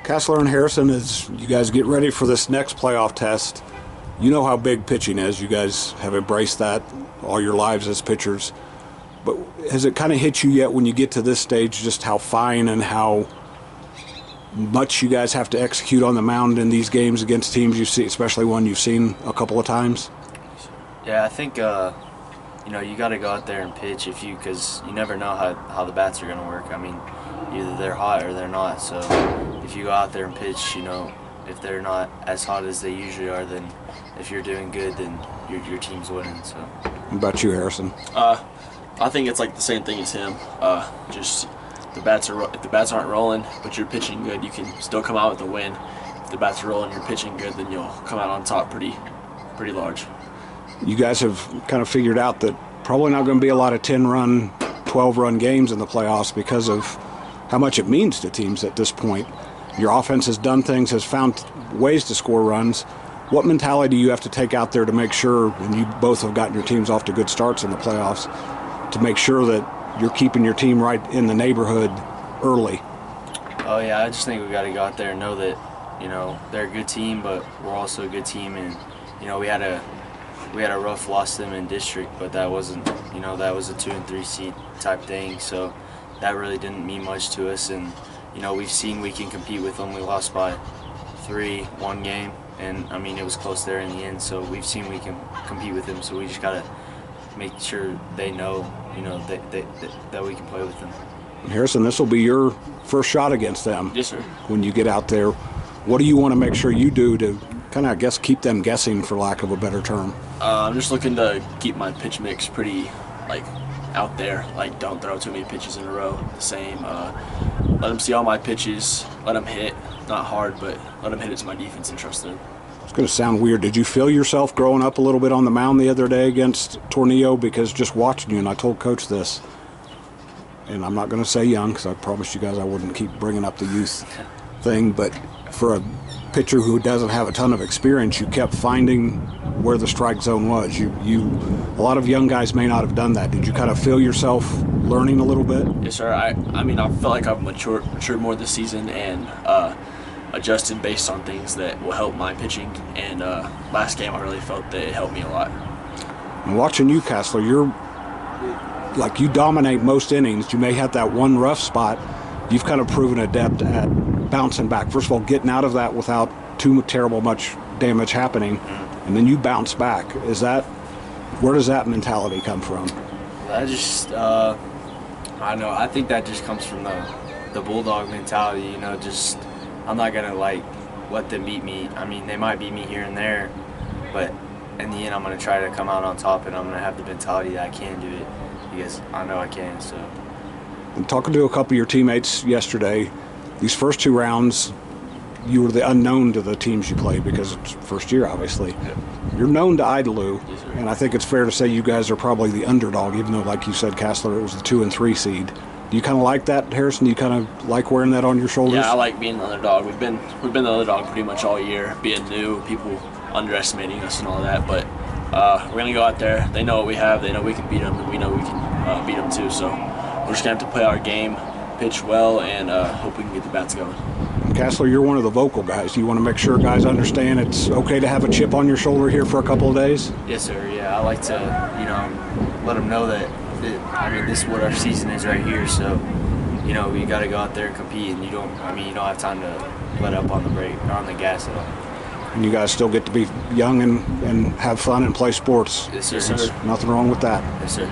Cassler and Harrison, as you guys get ready for this next playoff test, you know how big pitching is. You guys have embraced that all your lives as pitchers. But has it kind of hit you yet when you get to this stage just how fine and how much you guys have to execute on the mound in these games against teams you see, especially one you've seen a couple of times? Yeah, I think you got to go out there and pitch because you never know how the bats are going to work. I mean, either they're hot or they're not. So if you go out there and pitch, if they're not as hot as they usually are, then if you're doing good, then your team's winning. So. What about you, Harrison? I think it's like the same thing as him. Just if the bats aren't rolling, but you're pitching good, you can still come out with a win. If the bats are rolling, you're pitching good, then you'll come out on top pretty large. You guys have kind of figured out that probably not going to be a lot of 10-run, 12-run games in the playoffs because of how much it means to teams at this point. Your offense has done things, has found ways to score runs. What mentality do you have to take out there to make sure, and you both have gotten your teams off to good starts in the playoffs, to make sure that you're keeping your team right in the neighborhood early? Oh yeah, I just think we got to go out there and know that, they're a good team, but we're also a good team, and we had a rough loss to them in district, but that wasn't, that was a 2 and 3 seed type thing, so that really didn't mean much to us, and we've seen we can compete with them. We lost by 3 one game, and I mean it was close there in the end, so we've seen we can compete with them, so we just got to make sure they know, that we can play with them. Harrison, this will be your first shot against them. Yes, sir. When you get out there, what do you want to make sure you do to kind of, I guess, keep them guessing, for lack of a better term? I'm just looking to keep my pitch mix pretty, out there. Don't throw too many pitches in a row the same. Let them see all my pitches. Let them hit, not hard, but let them hit it to my defense and trust them. It's going to sound weird. Did you feel yourself growing up a little bit on the mound the other day against Tornillo? Because just watching you, and I told Coach this, and I'm not going to say young because I promised you guys I wouldn't keep bringing up the youth thing, but for a pitcher who doesn't have a ton of experience, you kept finding where the strike zone was. A lot of young guys may not have done that. Did you kind of feel yourself learning a little bit? Yes, sir. I felt like I've matured more this season and adjusted based on things that will help my pitching. And last game, I really felt that it helped me a lot. And watching you, Cassler, you dominate most innings. You may have that one rough spot. You've kind of proven adept at bouncing back. First of all, getting out of that without too terrible much damage happening, and then you bounce back. Where does that mentality come from? I just, I don't know. I think that just comes from the bulldog mentality. Just I'm not gonna let them beat me. I mean, they might beat me here and there, but in the end, I'm gonna try to come out on top, and I'm gonna have the mentality that I can do it because I know I can. So. And talking to a couple of your teammates yesterday, these first 2 rounds, you were the unknown to the teams you played because it's first year, obviously. Yep. You're known to Idalou, yes, and I think it's fair to say you guys are probably the underdog, even though, like you said, Cassler, it was the 2 and 3 seed. Do you kind of like that, Harrison? Do you kind of like wearing that on your shoulders? Yeah, I like being the underdog. We've been the underdog pretty much all year, being new, people underestimating us and all that, but we're going to go out there. They know what we have. They know we can beat them, and we know we can beat them too, so we're just going to have to play our game, pitch well, and hope we can get the bats going. Cassler, you're one of the vocal guys. Do you want to make sure guys understand it's okay to have a chip on your shoulder here for a couple of days? Yes, sir. Yeah, I like to, let them know that this is what our season is right here. So, we got to go out there and compete, and you don't have time to let up on the brake or on the gas at all. And you guys still get to be young and have fun and play sports. Yes, sir. There's nothing wrong with that. Yes, sir.